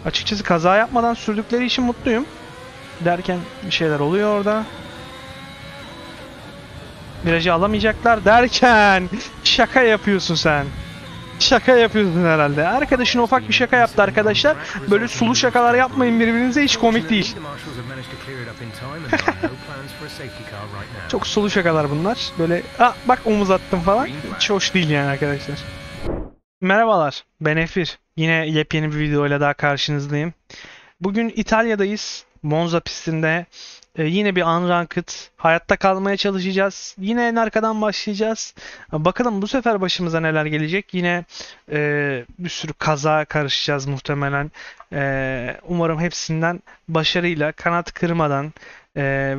Açıkçası kaza yapmadan sürdükleri için mutluyum. Derken bir şeyler oluyor orada. Virajı alamayacaklar derken şaka yapıyorsun sen. Şaka yapıyorsun herhalde. Arkadaşın ufak bir şaka yaptı arkadaşlar. Böyle sulu şakalar yapmayın birbirinize, hiç komik değil. Çok sulu şakalar bunlar. Böyle bak omuz attım falan. Hiç hoş değil yani arkadaşlar. Merhabalar, ben Efir. Yine yepyeni bir videoyla daha karşınızdayım. Bugün İtalya'dayız. Monza pistinde. Yine bir unranked. Hayatta kalmaya çalışacağız. Yine en arkadan başlayacağız. Bakalım bu sefer başımıza neler gelecek. Yine bir sürü kaza karışacağız muhtemelen. Umarım hepsinden başarıyla, kanat kırmadan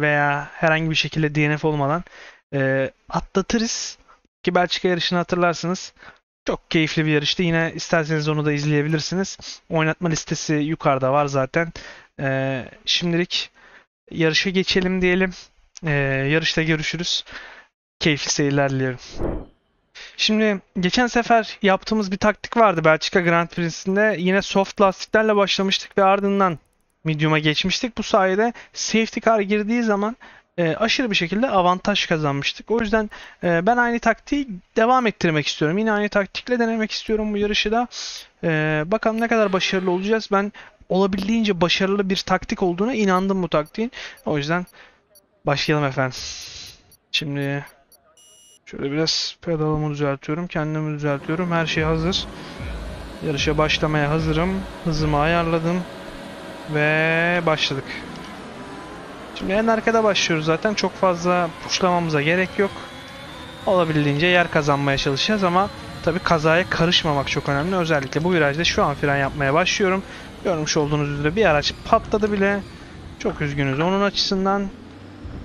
veya herhangi bir şekilde DNF olmadan atlatırız. Ki Belçika yarışını hatırlarsınız. Çok keyifli bir yarıştı. Yine isterseniz onu da izleyebilirsiniz. Oynatma listesi yukarıda var zaten. Şimdilik yarışa geçelim diyelim. Yarışta görüşürüz. Keyifli seyirler diliyorum. Şimdi geçen sefer yaptığımız bir taktik vardı Belçika Grand Prix'sinde. Yine soft lastiklerle başlamıştık ve ardından medium'a geçmiştik. Bu sayede safety car girdiği zaman aşırı bir şekilde avantaj kazanmıştık. O yüzden ben aynı taktiği devam ettirmek istiyorum. Yine aynı taktikle denemek istiyorum bu yarışı da. Bakalım ne kadar başarılı olacağız. Ben olabildiğince başarılı bir taktik olduğuna inandım bu taktiğin. O yüzden başlayalım efendim. Şimdi şöyle biraz pedalımı düzeltiyorum. Kendimi düzeltiyorum. Her şey hazır. Yarışa başlamaya hazırım. Hızımı ayarladım. Ve başladık. Şimdi en arkada başlıyoruz zaten. Çok fazla puşlamamıza gerek yok. Olabildiğince yer kazanmaya çalışacağız ama tabii kazaya karışmamak çok önemli. Özellikle bu virajda şu an fren yapmaya başlıyorum. Görmüş olduğunuz üzere bir araç patladı bile. Çok üzgünüz onun açısından.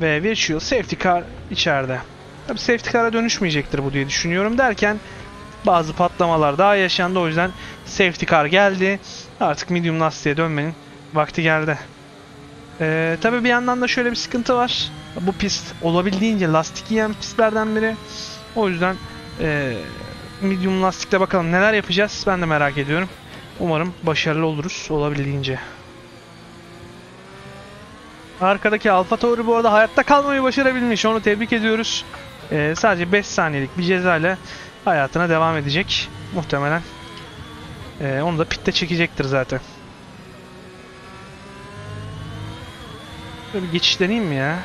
Ve Virtual Safety Car içeride. Tabii Safety Car'a dönüşmeyecektir bu diye düşünüyorum derken bazı patlamalar daha yaşandı. O yüzden Safety Car geldi. Artık medium lastiğe dönmenin vakti geldi. Tabii bir yandan da şöyle bir sıkıntı var. Bu pist olabildiğince lastik yiyen pistlerden biri. O yüzden medium lastikle bakalım neler yapacağız. Ben de merak ediyorum. Umarım başarılı oluruz olabildiğince. Arkadaki AlphaTauri bu arada hayatta kalmayı başarabilmiş. Onu tebrik ediyoruz. Sadece 5 saniyelik bir ceza ile hayatına devam edecek. Muhtemelen. Onu da pitte çekecektir zaten. Böyle bir geçiş deneyeyim mi ya?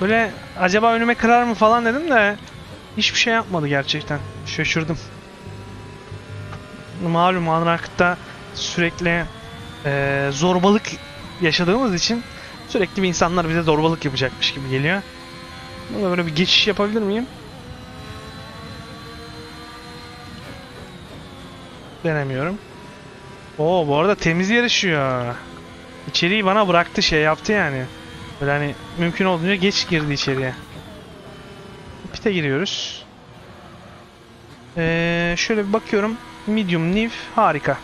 Böyle acaba önüme kırar mı falan dedim de hiçbir şey yapmadı gerçekten. Şaşırdım. Malum Unracked'da sürekli zorbalık yaşadığımız için sürekli bir insanlar bize zorbalık yapacakmış gibi geliyor. Burada böyle bir geçiş yapabilir miyim? Denemiyorum. Oo, bu arada temiz yarışıyor. İçeriği bana bıraktı, şey yaptı yani. Böyle hani mümkün olduğunca geç girdi içeriye. Pite giriyoruz. Şöyle bir bakıyorum. Medium New harika.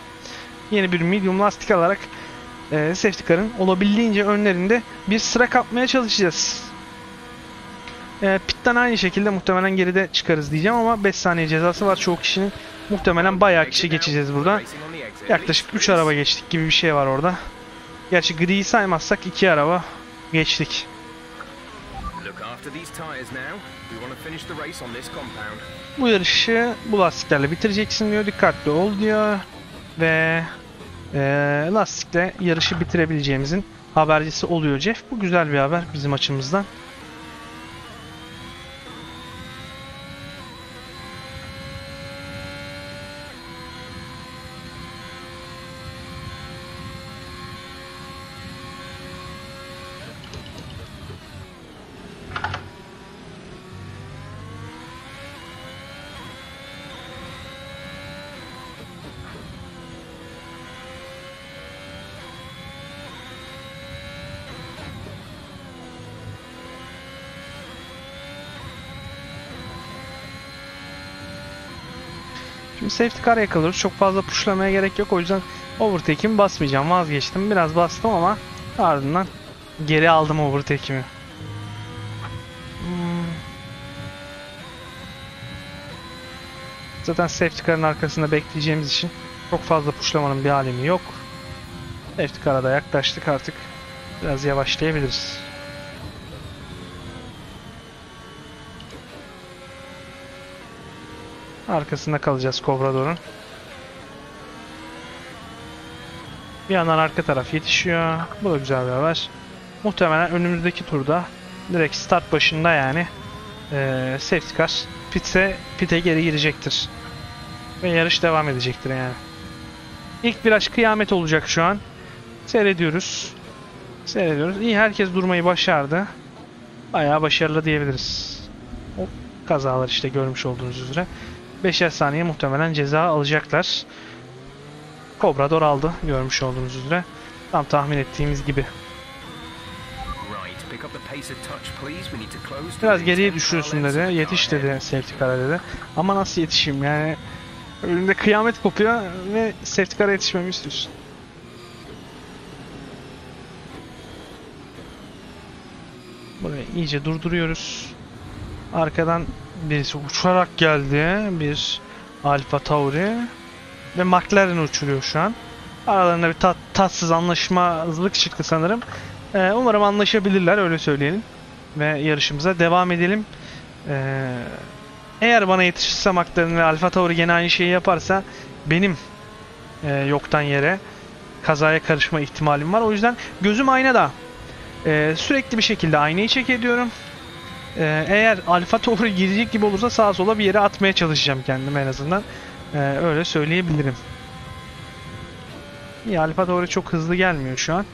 Yeni bir medium lastik alarak safety car'ın olabildiğince önlerinde bir sıra kapmaya çalışacağız. Pitten aynı şekilde muhtemelen geride çıkarız diyeceğim ama 5 saniye cezası var çoğu kişinin. Muhtemelen bayağı kişi geçeceğiz buradan. Yaklaşık 3 araba geçtik gibi bir şey var orada. Gerçi griyi saymazsak 2 araba geçtik. Bu yarışı bu lastiklerle bitireceksin diyor. Dikkatli ol diyor. Ve lastikle yarışı bitirebileceğimizin habercisi oluyor Jeff. Bu güzel bir haber bizim açımızdan. Şimdi safety car yakalıyoruz. Çok fazla pushlamaya gerek yok. O yüzden overtake'imi basmayacağım. Vazgeçtim. Biraz bastım ama ardından geri aldım overtake'imi. Zaten safety car'ın arkasında bekleyeceğimiz için çok fazla pushlamanın bir alemi yok. Safety car'a da yaklaştık artık. Biraz yavaşlayabiliriz. Arkasında kalacağız Cobrador'un. Bir yandan arka taraf yetişiyor. Bu da güzel bir haber. Muhtemelen önümüzdeki turda direkt start başında yani safety car pit'e geri girecektir. Ve yarış devam edecektir yani. İlk viraj kıyamet olacak şu an. Seyrediyoruz. Seyrediyoruz. İyi, herkes durmayı başardı. Bayağı başarılı diyebiliriz. O kazalar işte görmüş olduğunuz üzere. 5'er saniye muhtemelen ceza alacaklar. Cobrador aldı görmüş olduğunuz üzere. Tam tahmin ettiğimiz gibi. Biraz geriye düşüyorsun dedi. Yetiş dedi safety car'a dedi. Ama nasıl yetişeyim yani? Önünde kıyamet kopuyor ve safety car'a yetişmemi istiyorsun. Burayı iyice durduruyoruz. Arkadan birisi uçarak geldi. Bir Alfa Tauri. Ve McLaren uçuruyor şu an. Aralarında bir tatsız anlaşmazlık çıktı sanırım. Umarım anlaşabilirler, öyle söyleyelim. Ve yarışımıza devam edelim. Eğer bana yetişirse McLaren ve Alfa Tauri gene aynı şeyi yaparsa benim yoktan yere kazaya karışma ihtimalim var. O yüzden gözüm aynada. Sürekli bir şekilde aynayı check ediyorum. Eğer Alfa Tauri girecek gibi olursa sağa sola bir yere atmaya çalışacağım kendimi en azından. Öyle söyleyebilirim. İyi, Alfa Tauri çok hızlı gelmiyor şu an.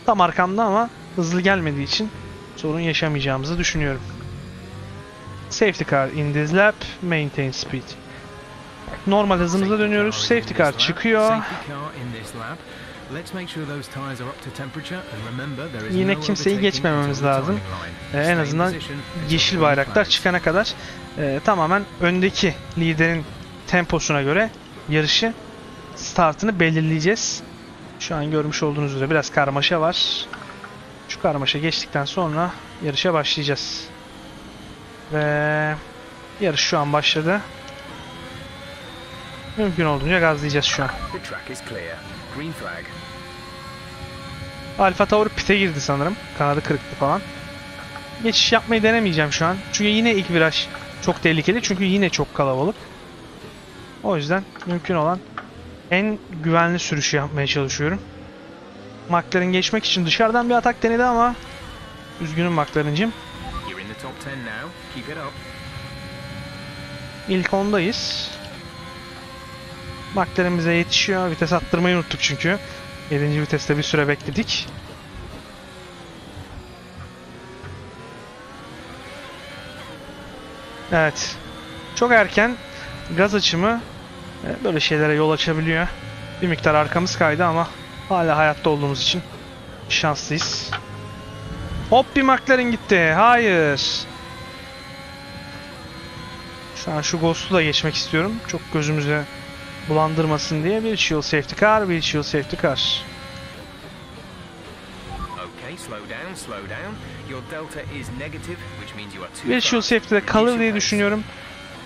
Tam arkamda ama hızlı gelmediği için sorun yaşamayacağımızı düşünüyorum. Safety car in this lap, maintain speed. Normal hızımıza dönüyoruz. Safety car çıkıyor. Yine kimseyi geçmememiz lazım. En azından yeşil bayraklar çıkana kadar tamamen öndeki liderin temposuna göre yarışı startını belirleyeceğiz. Şu an görmüş olduğunuz üzere biraz karmaşa var. Şu karmaşa geçtikten sonra yarışa başlayacağız. Ve yarış şu an başladı. Mümkün olduğunca gazlayacağız şu an. Alfa Tauri pit'e girdi sanırım. Kanadı kırıktı falan. Geçiş yapmayı denemeyeceğim şu an. Çünkü yine ilk viraj çok tehlikeli. Çünkü yine çok kalabalık. O yüzden mümkün olan en güvenli sürüşü yapmaya çalışıyorum. McLaren geçmek için dışarıdan bir atak denedi ama üzgünüm McLaren'cim. İlk 10'dayız. McLaren bize yetişiyor. Vites attırmayı unuttuk çünkü. 7. viteste bir süre bekledik. Evet. Çok erken gaz açımı böyle şeylere yol açabiliyor. Bir miktar arkamız kaydı ama hala hayatta olduğumuz için şanslıyız. Hop, bir McLaren gitti. Hayır. Şu an şu Ghost'u da geçmek istiyorum. Çok gözümüze bulandırmasın diye. Bir shield safety car, bir shield safety car. Bir shield safety'de kalır diye düşünüyorum.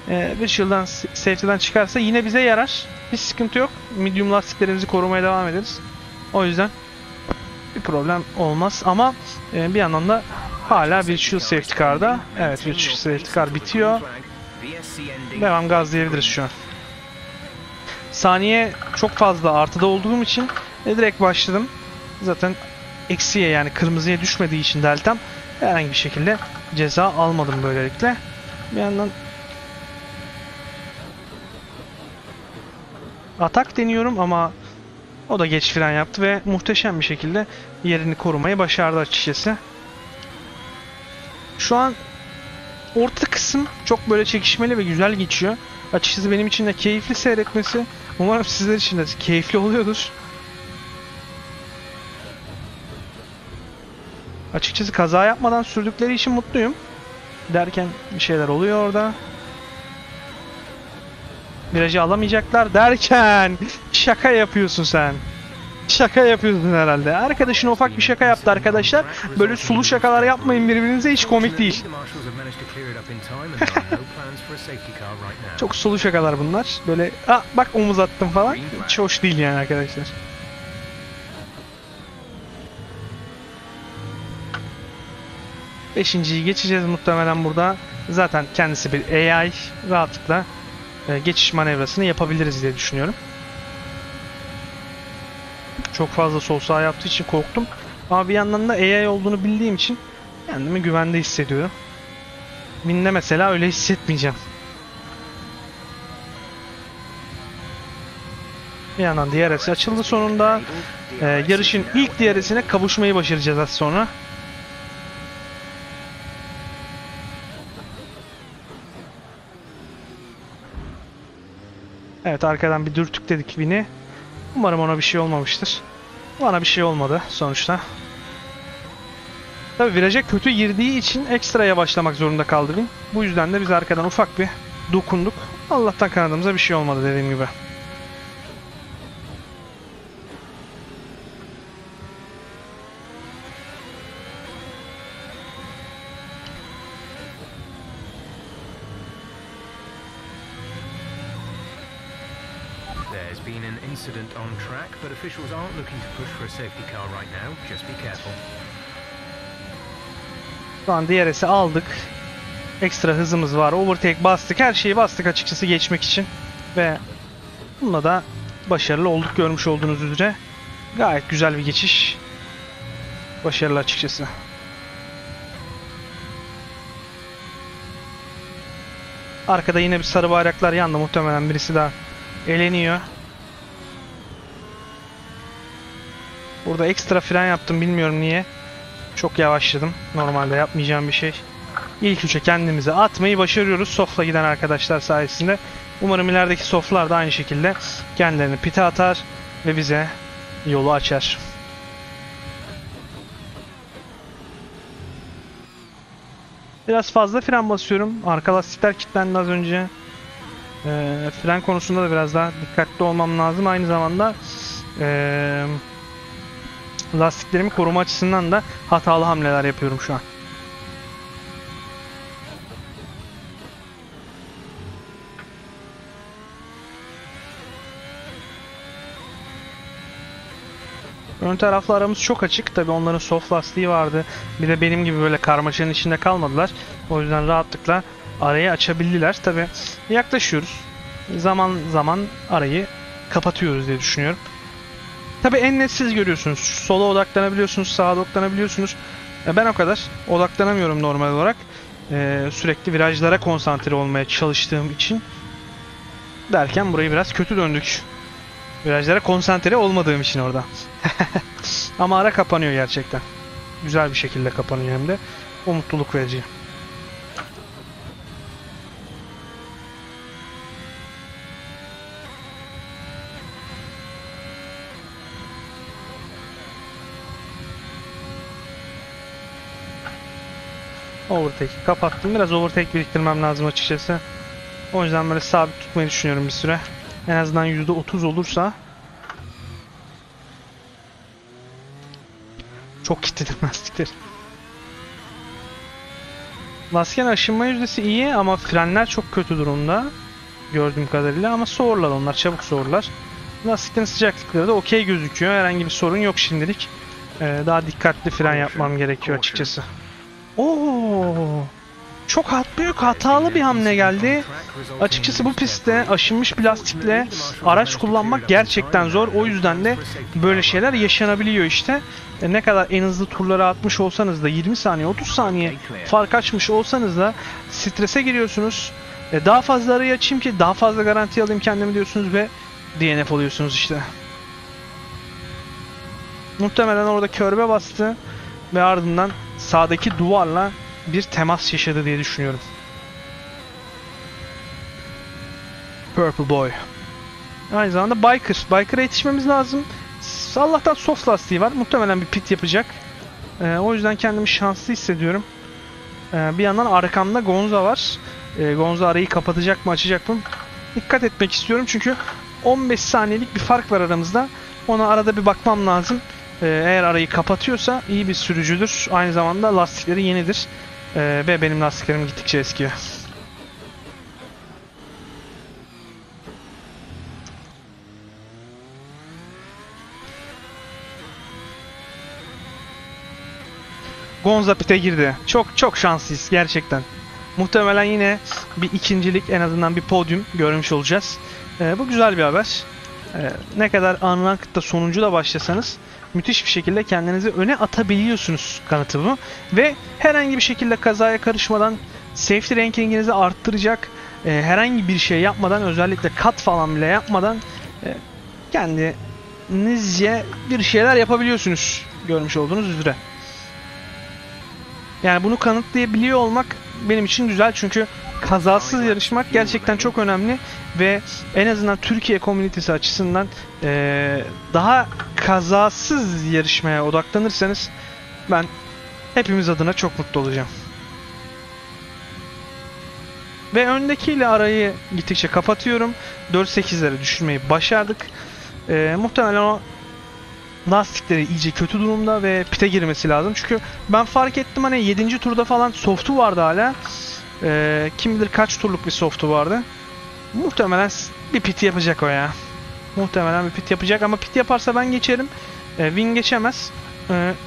Bir shield'dan safety'den çıkarsa yine bize yarar. Hiç sıkıntı yok. Medium lastiklerimizi korumaya devam ederiz. O yüzden bir problem olmaz ama bir yandan da hala bir shield safety car'da. Evet, bir shield safety car bitiyor. Devam gazlayabiliriz şu an. Saniye çok fazla artıda olduğum için direkt başladım. Zaten eksiye yani kırmızıya düşmediği için deltam herhangi bir şekilde ceza almadım böylelikle. Bir yandan atak deniyorum ama o da geç fren yaptı ve muhteşem bir şekilde yerini korumayı başardı açıkçası. Şu an orta kısım çok böyle çekişmeli ve güzel geçiyor. Açıkçası benim için de keyifli seyretmesi. Umarım sizler için de keyifli oluyordur. Açıkçası kaza yapmadan sürdükleri için mutluyum. Derken bir şeyler oluyor orada. Virajı alamayacaklar derken şaka yapıyorsun sen. Şaka yapıyorsun herhalde. Arkadaşına ufak bir şaka yaptı arkadaşlar. Böyle sulu şakalar yapmayın birbirinize, hiç komik değil. Çok sulu şakalar bunlar. Böyle bak omuz attım falan. Hiç hoş değil yani arkadaşlar. Beşinciyi geçeceğiz muhtemelen burada. Zaten kendisi bir AI, rahatlıkla geçiş manevrasını yapabiliriz diye düşünüyorum. Çok fazla sol sağ yaptığı için korktum. Ama bir yandan da AI olduğunu bildiğim için kendimi güvende hissediyorum. Minde mesela öyle hissetmeyeceğim. Bir yandan DRS açıldı sonunda. Yarışın ilk DRS'ine kavuşmayı başaracağız az sonra. Evet, arkadan bir dürtükledik Win'i. Umarım ona bir şey olmamıştır. Bana bir şey olmadı sonuçta. Tabi viraja kötü girdiği için ekstra yavaşlamak zorunda kaldı Win. Bu yüzden de biz arkadan ufak bir dokunduk. Allah'tan kanadımıza bir şey olmadı dediğim gibi. There's been an incident on track, but officials aren't looking to push for a safety car right now. Just be careful. Şu an DRS'i aldık. Ekstra hızımız var. Overtake bastık. Her şeyi bastık açıkçası geçmek için. Ve bununla da başarılı olduk, görmüş olduğunuz üzere. Gayet güzel bir geçiş. Başarılı açıkçası. Arkada yine bir sarı bayraklar yandı. Muhtemelen birisi daha eleniyor. Burada ekstra fren yaptım, bilmiyorum niye. Çok yavaşladım. Normalde yapmayacağım bir şey. İlk üçe kendimizi atmayı başarıyoruz soft'la giden arkadaşlar sayesinde. Umarım ilerideki soft'lar da aynı şekilde kendilerini pite atar ve bize yolu açar. Biraz fazla fren basıyorum. Arka lastikler kilitlendi az önce. Fren konusunda da biraz daha dikkatli olmam lazım. Aynı zamanda lastiklerimi koruma açısından da hatalı hamleler yapıyorum şu an. Ön tarafla aramız çok açık. Tabii onların soft lastiği vardı. Bir de benim gibi böyle karmaşanın içinde kalmadılar. O yüzden rahatlıkla arayı açabildiler. Tabii yaklaşıyoruz. Zaman zaman arayı kapatıyoruz diye düşünüyorum. Tabii en net siz görüyorsunuz. Sola odaklanabiliyorsunuz, sağa odaklanabiliyorsunuz. Ben o kadar odaklanamıyorum normal olarak. Sürekli virajlara konsantre olmaya çalıştığım için. Derken burayı biraz kötü döndük. Virajlara konsantre olmadığım için orada. Ama ara kapanıyor gerçekten. Güzel bir şekilde kapanıyor hem de. O mutluluk verici. Overtake'i kapattım. Biraz overtake biriktirmem lazım açıkçası. O yüzden böyle sabit tutmayı düşünüyorum bir süre. En azından %30 olursa. Çok kilitledim lastikleri. Lastiklerin aşınma yüzdesi iyi ama frenler çok kötü durumda. Gördüğüm kadarıyla, ama soğurlar onlar, çabuk soğurlar. Lastiklerin sıcaklıkları da okey gözüküyor. Herhangi bir sorun yok şimdilik. Daha dikkatli fren yapmam gerekiyor açıkçası. Oo, çok büyük hatalı bir hamle geldi. Açıkçası bu pistte aşınmış plastikle araç kullanmak gerçekten zor. O yüzden de böyle şeyler yaşanabiliyor işte. Ne kadar en hızlı turları atmış olsanız da 20 saniye 30 saniye fark açmış olsanız da strese giriyorsunuz. Daha fazla arayı açayım ki daha fazla garanti alayım kendimi diyorsunuz ve DNF oluyorsunuz işte. Muhtemelen orada körbe bastı ve ardından sağdaki duvarla bir temas yaşadı diye düşünüyorum. Purple Boy. Aynı zamanda Biker. Biker'a yetişmemiz lazım. Allah'tan soft lastiği var. Muhtemelen bir pit yapacak. O yüzden kendimi şanslı hissediyorum. Bir yandan arkamda Gonza var. Gonza arayı kapatacak mı, açacak mı? Dikkat etmek istiyorum çünkü 15 saniyelik bir fark var aramızda. Ona arada bir bakmam lazım. Eğer arayı kapatıyorsa iyi bir sürücüdür. Aynı zamanda lastikleri yenidir. Ve benim lastiklerim gittikçe eskiyor. Gonza pit'e girdi. Çok şanslıyız gerçekten. Muhtemelen yine bir ikincilik, en azından bir podyum görmüş olacağız. Bu güzel bir haber. Ne kadar Unranked'da sonuncu da başlasanız müthiş bir şekilde kendinizi öne atabiliyorsunuz kanıtı bu. Ve herhangi bir şekilde kazaya karışmadan, safety rankinginizi arttıracak herhangi bir şey yapmadan, özellikle kat falan bile yapmadan kendinizce bir şeyler yapabiliyorsunuz görmüş olduğunuz üzere. Yani bunu kanıtlayabiliyor olmak benim için güzel, çünkü kazasız yarışmak gerçekten çok önemli ve en azından Türkiye komünitesi açısından daha kazasız yarışmaya odaklanırsanız ben hepimiz adına çok mutlu olacağım. Ve öndekiyle arayı gittikçe kapatıyorum. 4.8'lere düşürmeyi başardık. Muhtemelen o lastikleri iyice kötü durumda ve pite girmesi lazım. Çünkü ben fark ettim, hani 7. turda falan soft'u vardı hala. Kim bilir kaç turluk bir soft'u vardı. Muhtemelen bir pit yapacak o ya. Muhtemelen bir pit yapacak ama pit yaparsa ben geçerim. Win geçemez.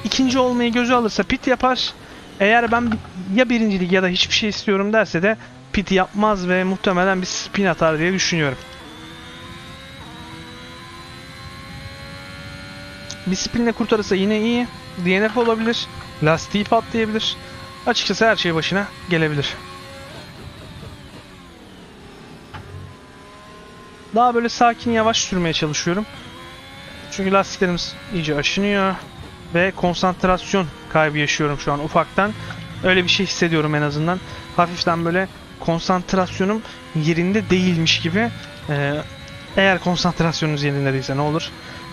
İkinci olmayı göze alırsa pit yapar. Eğer ben ya birincilik ya da hiçbir şey istiyorum derse de pit yapmaz ve muhtemelen bir spin atar diye düşünüyorum. Bir spinle kurtarırsa yine iyi. DNF olabilir. Lastiği patlayabilir. Açıkçası her şey başına gelebilir. Daha böyle sakin, yavaş sürmeye çalışıyorum. Çünkü lastiklerimiz iyice aşınıyor. Ve konsantrasyon kaybı yaşıyorum şu an ufaktan. Öyle bir şey hissediyorum en azından. Hafiften böyle konsantrasyonum yerinde değilmiş gibi. Eğer konsantrasyonunuz yerinde değilse ne olur?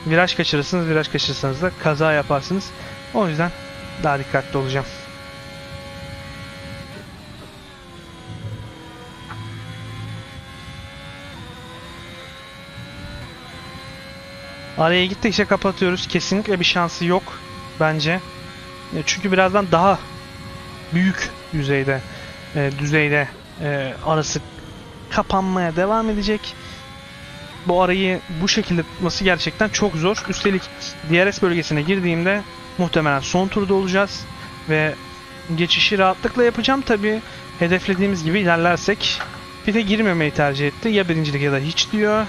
Viraj kaçırırsınız. Viraj kaçırırsanız da kaza yaparsınız. O yüzden daha dikkatli olacağım. Araya gittikçe kapatıyoruz. Kesinlikle bir şansı yok bence. Çünkü birazdan daha büyük düzeyde arası kapanmaya devam edecek. Bu arayı bu şekilde tutması gerçekten çok zor. Üstelik DRS bölgesine girdiğimde muhtemelen son turda olacağız ve geçişi rahatlıkla yapacağım. Tabi hedeflediğimiz gibi ilerlersek pit'e girmemeyi tercih etti. Ya birincilik ya da hiç diyor.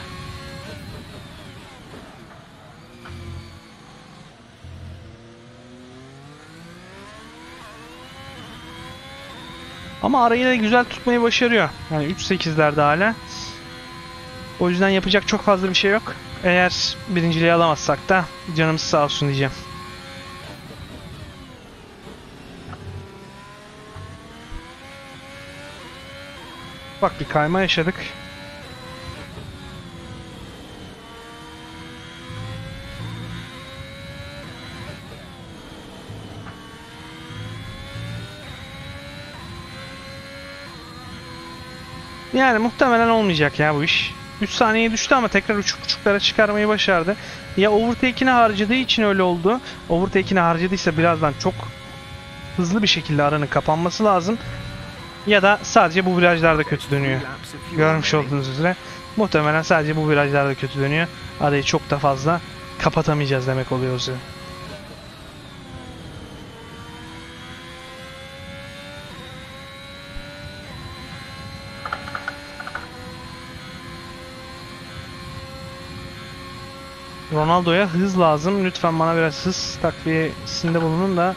Ama arayı da güzel tutmayı başarıyor. Yani 3.8'lerde hala. O yüzden yapacak çok fazla bir şey yok. Eğer birinciliği alamazsak da canımız sağ olsun diyeceğim. Bak, bir kayma yaşadık. Yani muhtemelen olmayacak ya bu iş. 3 saniyeye düştü ama tekrar 3.5'lara çıkarmayı başardı. Ya overtake'ini harcadığı için öyle oldu. Overtake'ini harcadıysa birazdan çok hızlı bir şekilde aranın kapanması lazım. Ya da sadece bu virajlarda kötü dönüyor. Görmüş olduğunuz üzere. Muhtemelen sadece bu virajlarda kötü dönüyor. Arayı çok da fazla kapatamayacağız demek oluyor o zaman. Ronaldo'ya hız lazım. Lütfen bana biraz hız takviyesinde bulunun da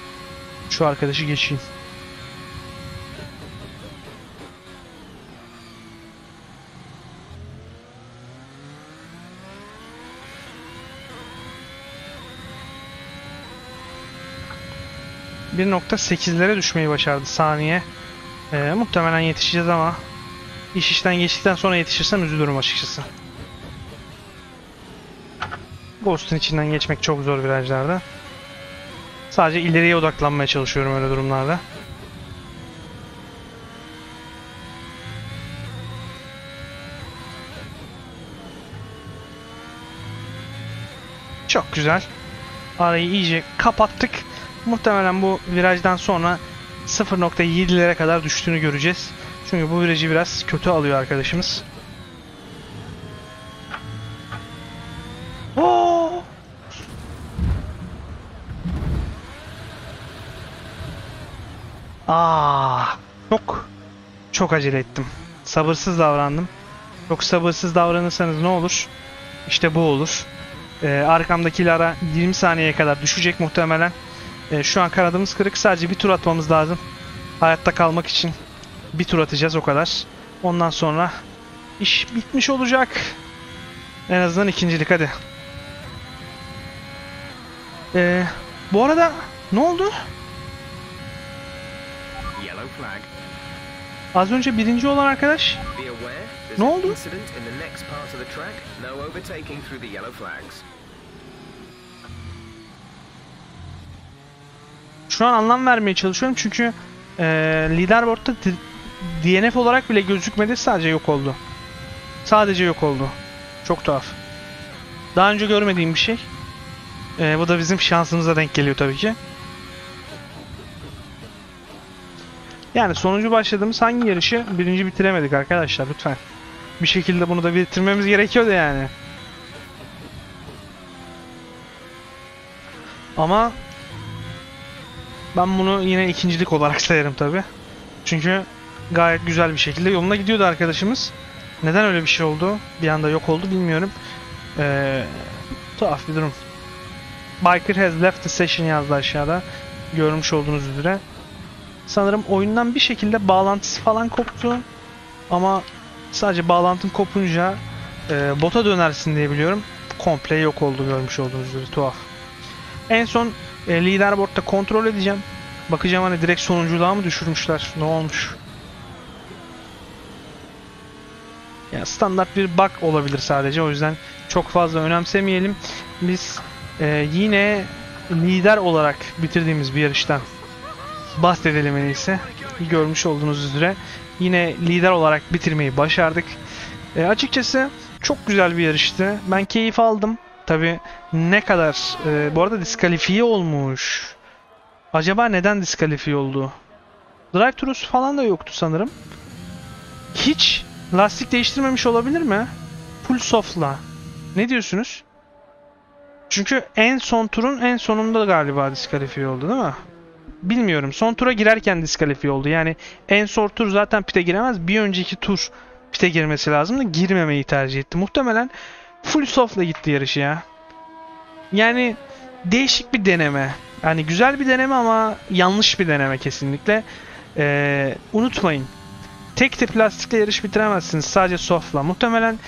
şu arkadaşı geçeyim. ...1.8'lere düşmeyi başardı saniye. Muhtemelen yetişeceğiz ama... ...iş işten geçtikten sonra yetişirsem üzülürüm açıkçası. Ghost'un içinden geçmek çok zor virajlarda. Sadece ileriye odaklanmaya çalışıyorum öyle durumlarda. Çok güzel. Arayı iyice kapattık. Muhtemelen bu virajdan sonra 0.7'lere kadar düştüğünü göreceğiz. Çünkü bu virajı biraz kötü alıyor arkadaşımız. Oo! Çok acele ettim. Sabırsız davrandım. Çok sabırsız davranırsanız ne olur? İşte bu olur. Arkamdaki Lara 20 saniyeye kadar düşecek muhtemelen. Şu an kanadımız kırık. Sadece bir tur atmamız lazım. Hayatta kalmak için bir tur atacağız, o kadar. Ondan sonra iş bitmiş olacak. En azından ikincilik, hadi. Bu arada ne oldu? Az önce birinci olan arkadaş ne oldu? Şu an anlam vermeye çalışıyorum çünkü leaderboard'da DNF olarak bile gözükmedi, sadece yok oldu. Sadece yok oldu. Çok tuhaf. Daha önce görmediğim bir şey. Bu da bizim şansımıza denk geliyor tabii ki. Yani sonuncu başladığımız hangi yarışı birinci bitiremedik arkadaşlar, lütfen. Bir şekilde bunu da bitirmemiz gerekiyordu yani. Ama ben bunu yine ikincilik olarak sayarım tabii. Çünkü gayet güzel bir şekilde yoluna gidiyordu arkadaşımız. Neden öyle bir şey oldu? Bir anda yok oldu, bilmiyorum. Tuhaf bir durum. Biker has left the session yazdı aşağıda. Görmüş olduğunuz üzere. Sanırım oyundan bir şekilde bağlantısı falan koptu. Ama sadece bağlantın kopunca bota dönersin diye biliyorum. Komple yok oldu, görmüş olduğunuz üzere, tuhaf. En son leaderboard'da kontrol edeceğim. Bakacağım hani direkt sonunculuğa mı düşürmüşler? Ne olmuş? Yani standart bir bug olabilir sadece. O yüzden çok fazla önemsemeyelim. Biz yine lider olarak bitirdiğimiz bir yarıştan bahsedelim en iyisi. Görmüş olduğunuz üzere yine lider olarak bitirmeyi başardık. Açıkçası çok güzel bir yarıştı. Ben keyif aldım. Tabi ne kadar... bu arada diskalifiye olmuş. Acaba neden diskalifiye oldu? Drive-thru'su falan da yoktu sanırım. Hiç lastik değiştirmemiş olabilir mi? Full soft'la. Ne diyorsunuz? Çünkü en son turun en sonunda galiba diskalifiye oldu, değil mi? Bilmiyorum. Son tura girerken diskalifiye oldu. Yani en son tur zaten pit'e giremez. Bir önceki tur pit'e girmesi lazım da girmemeyi tercih etti. Muhtemelen full soft'la gitti yarışı ya. Yani değişik bir deneme. Yani güzel bir deneme ama yanlış bir deneme kesinlikle. Unutmayın. Tek tip lastikle yarış bitiremezsiniz. Sadece soft'la. Muhtemelen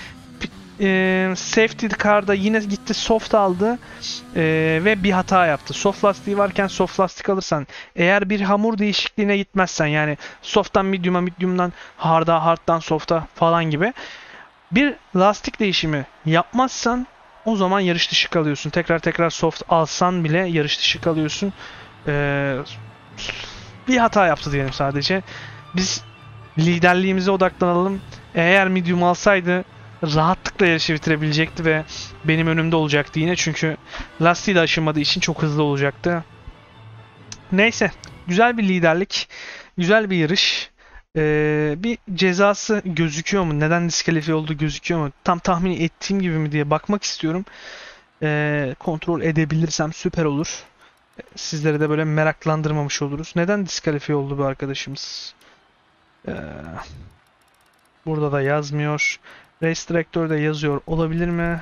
safety car'da yine gitti soft aldı ve bir hata yaptı. Soft lastiği varken soft lastik alırsan, eğer bir hamur değişikliğine gitmezsen, yani soft'tan medium'a, medium'dan hard'a, hard'dan soft'a falan gibi bir lastik değişimi yapmazsan o zaman yarış dışı kalıyorsun. Tekrar soft alsan bile yarış dışı kalıyorsun. Bir hata yaptı diyelim sadece. Biz liderliğimize odaklanalım. Eğer medium alsaydı rahatlıkla yarışı bitirebilecekti ve benim önümde olacaktı yine. Çünkü lastiği de aşınmadığı için çok hızlı olacaktı. Neyse. Güzel bir liderlik. Güzel bir yarış. Bir cezası gözüküyor mu? Neden diskalifiye olduğu gözüküyor mu? Tam tahmin ettiğim gibi mi diye bakmak istiyorum. Kontrol edebilirsem süper olur. Sizleri de böyle meraklandırmamış oluruz. Neden diskalifiye oldu bu arkadaşımız? Burada da yazmıyor. Race Director'da yazıyor olabilir mi?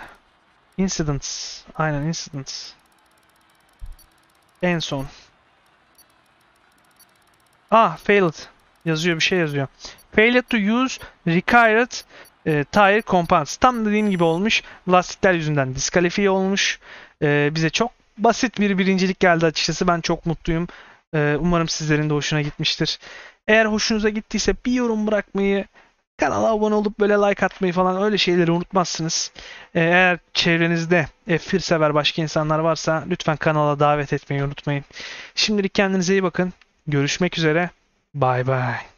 Incidents. Aynen, incidents. En son. Failed. Yazıyor, bir şey yazıyor. Failed to use required tire compounds. Tam dediğim gibi olmuş. Lastikler yüzünden diskalifiye olmuş. Bize çok basit bir birincilik geldi açıkçası. Ben çok mutluyum. Umarım sizlerin de hoşuna gitmiştir. Eğer hoşunuza gittiyse bir yorum bırakmayı, kanala abone olup böyle like atmayı falan, öyle şeyleri unutmazsınız. Eğer çevrenizde F1 sever başka insanlar varsa lütfen kanala davet etmeyi unutmayın. Şimdilik kendinize iyi bakın. Görüşmek üzere. Bye bye.